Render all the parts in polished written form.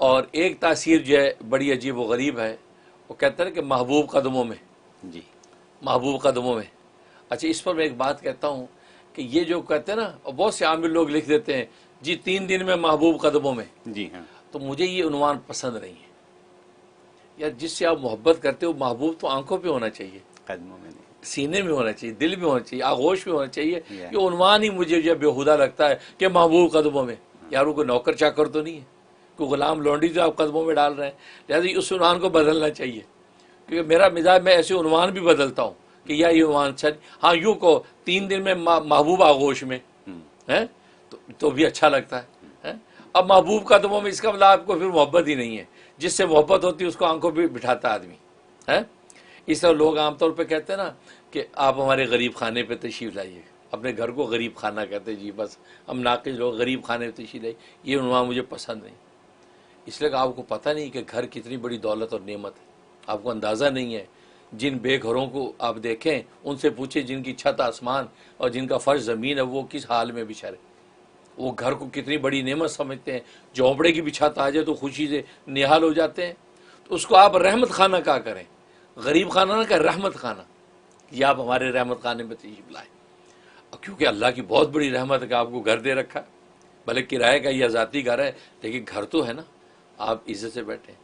और एक तासीर जो है बड़ी अजीब व गरीब है, वो कहते हैं कि महबूब कदमों में जी, महबूब कदमों में। अच्छा, इस पर मैं एक बात कहता हूँ कि ये जो कहते हैं ना, और बहुत से आमिर लोग लिख देते हैं जी 3 दिन में महबूब कदमों में जी, हाँ, तो मुझे ये उन्वान पसंद नहीं है यार। जिससे आप मोहब्बत करते हो महबूब तो आंखों पे होना चाहिए, कदमों में नहीं, सीने में होना चाहिए, दिल में होना चाहिए, आगोश में होना चाहिए। ये उन्वान ही मुझे जो बेहुदा लगता है कि महबूब कदमों में। यार वो कोई नौकर चाकर तो नहीं है, कोई गुलाम लौंडी जो आप कदमों में डाल रहे हैं। लिहाजा उस उन्वान को बदलना चाहिए, क्योंकि मेरा मिजाज, मैं ऐसे उन्वान भी बदलता हूँ कि यार ये उन्वान अच्छा, हाँ यूँ को 3 दिन में महबूब आगोश में है तो भी अच्छा लगता है। अब महबूब कदमों में, इसका मतलब आपको फिर मोहब्बत ही नहीं है। जिससे मोहब्बत होती है उसको आंखों पे बिठाता आदमी है। इस तरह लोग आमतौर पे कहते हैं ना कि आप हमारे गरीब खाने पे तशरीफ़ लाइए, अपने घर को गरीब खाना कहते हैं जी, बस हम नाकिस लोग गरीब खाने पे तशरीफ़ लाइए। ये उन्वान मुझे पसंद नहीं, इसलिए कि आपको पता नहीं कि घर कितनी बड़ी दौलत और नेमत है, आपको अंदाज़ा नहीं है। जिन बेघरों को आप देखें, उनसे पूछे जिनकी छत आसमान और जिनका फर्श ज़मीन है, वो किस हाल में बेचारे, वो घर को कितनी बड़ी नेमत समझते हैं। झोंपड़े की भी छत आ जाए तो खुशी से निहाल हो जाते हैं। तो उसको आप रहमत खाना क्या करें, गरीब खाना ना करें, रहमत खाना। ये आप हमारे रहमत खाने में तशरीफ लाए, क्योंकि अल्लाह की बहुत बड़ी रहमत है कि आपको घर दे रखा है। भले किराए का या ज़ाती घर है, लेकिन घर तो है ना, आप इज्जत से बैठे।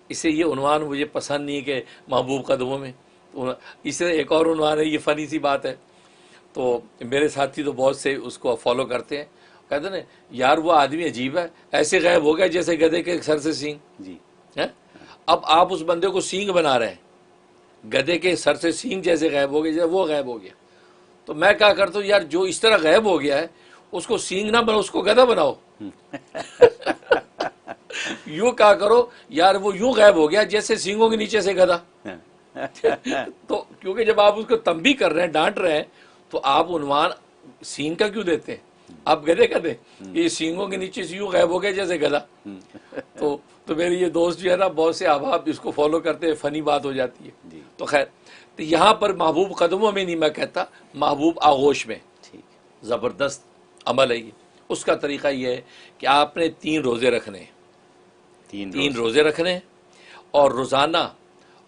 इससे ये उन्वान मुझे पसंद नहीं है कि महबूब कदमों में। तो इससे एक और उन्वान है, ये फ़नी सी बात है, तो मेरे साथी तो बहुत से उसको फॉलो करते हैं। कहते ना यार वो आदमी अजीब है, ऐसे गायब हो गया जैसे गधे के सर से सींग जी है। अब आप उस बंदे को सींग बना रहे हैं, गधे के सर से सींग जैसे गायब हो गया, जैसे वो गायब हो गया। तो मैं क्या करता हूँ यार, जो इस तरह गायब हो गया है उसको सींग ना बनाओ, उसको गधा बनाओ। यूं क्या करो यार, वो यूं गायब हो गया जैसे सींगों के नीचे से गधा। तो क्योंकि जब आप उसको तंबी कर रहे हैं, डांट रहे हैं, तो आप उन्वान सींग का क्यों देते हैं, आप गधे का दें। ये सींगों के नीचे से यूं गायब हो गया जैसे गधा। तो मेरे ये दोस्त जो है ना, बहुत से अहबाब इसको फॉलो करते हैं, फनी बात हो जाती है। तो खैर, तो यहाँ पर महबूब कदमों में नहीं मैं कहता, महबूब आगोश में। ज़बरदस्त अमल है ये। उसका तरीका ये है कि आपने 3 रोज़े रखने हैं, 3 रोज़े रखने हैं, और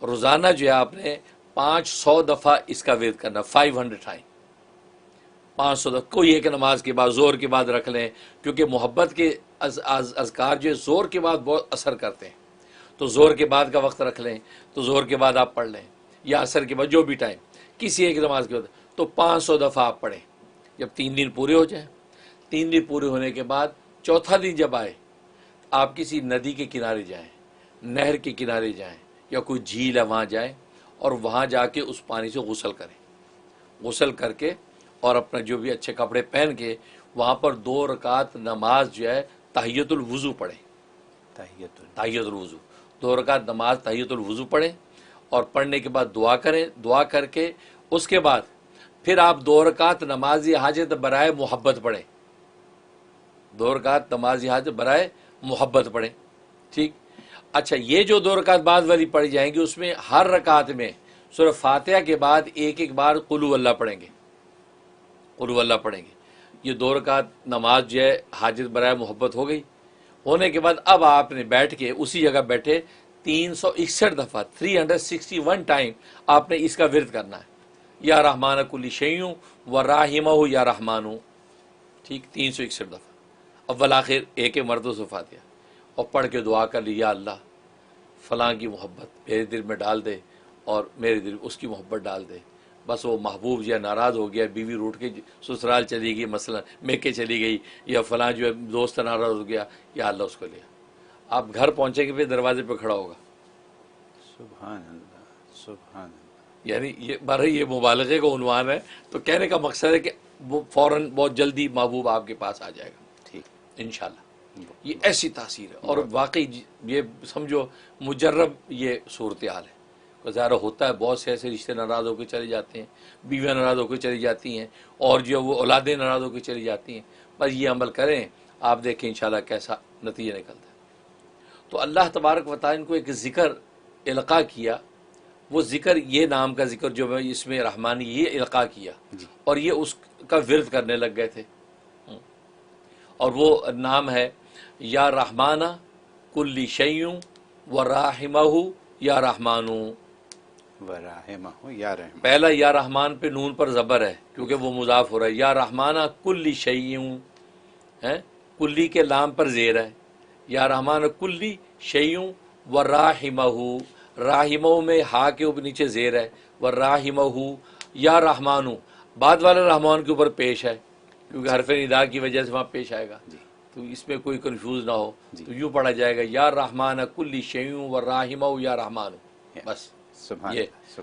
रोज़ाना जो है आपने 500 दफ़ा इसका वेद करना, 500 टाइम, 500 दफ़ा। कोई एक नमाज के बाद, ज़ोर के बाद रख लें, क्योंकि मोहब्बत के अज़कार जो है ज़ोर के बाद बहुत असर करते हैं। तो ज़ोर के बाद का वक्त रख लें, तो ज़ोर के बाद आप पढ़ लें, या असर के बाद, जो भी टाइम, किसी एक नमाज के बाद, तो 500 दफ़ा आप पढ़ें। जब 3 दिन पूरे हो जाएं, 3 दिन पूरे होने के बाद चौथा दिन जब आए, आप किसी नदी के किनारे जाएं, नहर के किनारे जाएं, या कोई झील है वहाँ जाएं, और वहाँ जाके उस पानी से गुस्ल करें। गुस्ल करके और अपना जो भी अच्छे कपड़े पहन के वहाँ पर 2 रकात नमाज जो है तहियतुल वुज़ू पढ़ें। तहियतुल वुज़ू, 2 रकात नमाज तहियतुल वुज़ू पढ़ें, और पढ़ने के बाद दुआ करें। दुआ करके उसके बाद फिर आप 2 रकात नमाज हाजत बराए मोहब्बत पढ़ें, 2 रकात नमाज हाजत बराए मोहब्बत पढ़ें। ठीक। अच्छा, ये जो 2 रकात बाद वाली पढ़ी जाएंगी, उसमें हर रकात में सूरह फातिहा के बाद एक बार कुल हुवल्लाह पढ़ेंगे, कुल हुवल्लाह पढ़ेंगे। ये 2 रकात नमाज जो है हाजत बराए मोहब्बत हो गई। होने के बाद अब आपने बैठ के उसी जगह बैठे 361 दफ़ा, 361 टाइम आपने इसका विर्द करना है। या रहमान कुल्ली शैय्युं व राहिमहु या रहमानु। ठीक, 361 दफ़ा अव्वल आखिर एक मर्दों से फातिहा, और पढ़ के दुआ कर ली, या अल्लाह फ़लाँ की मोहब्बत मेरे दिल में डाल दे, और मेरे दिल उसकी मोहब्बत डाल दे। बस वो महबूब जो है नाराज़ हो गया, बीवी रूठ के ससुराल चली गई, मसलन मेके चली गई, या फ़लाँ जो है दोस्त नाराज़ हो गया, या अल्लाह उसको लिया। आप घर पहुँचेंगे फिर दरवाजे पर खड़ा होगा, सुभान अल्लाह सुभान अल्लाह। यानी ये बारह ये मुबालगे का उन्वान है। तो कहने का मकसद है कि वो फ़ौरन बहुत जल्दी महबूब आपके पास आ जाएगा। ठीक, इंशाल्लाह। ये ऐसी तासीर है, और वाकई ये समझो मुजर्रब ये सूरत हाल है। ज़ाहिर होता है बहुत से ऐसे रिश्ते नाराज़ होकर चले जाते हैं, बीवियाँ नाराज़ होकर चली जाती हैं, और जो वो औलादें नाराज़ होकर चली जाती हैं। बस ये अमल करें, आप देखें इंशाल्लाह कैसा नतीजा निकलता है। तो अल्लाह तबारक व तआला इनको एक ज़िक्र इल्क़ा किया, वो ज़िक्र, ये नाम का ज़िक्र जो मैं इसमें रहमानी ये इल्क़ा किया, और ये उसका विर्द करने लग गए थे। और वो नाम है या रहमाना कुल्ली शय्युं व राहिमहु या रहमानु। वराहिमहु या रहमान। पहला या रहमान पे नून पर ज़बर है क्योंकि वो मुज़ाफ हो रहा है। या रहमाना कुल्ली शय्युं है, कुल्ली के लाम पर ज़ेर है। या रहमान कुल्ली शय्युं व राहिमहु, राहिमहु में हा के ऊपर नीचे ज़ेर है। व राहिमहु या रहमानु बाद वाले रहमान के ऊपर पेश है क्योंकि हरफ निदा की वजह से वहाँ पेश आएगा, तो इसमें कोई कंफ्यूज ना हो। तो यूँ पढ़ा जाएगा या रहमान कुल्ली शय्युं व राहिमहु या रहमानु, बस सुभान ये अल्लाह।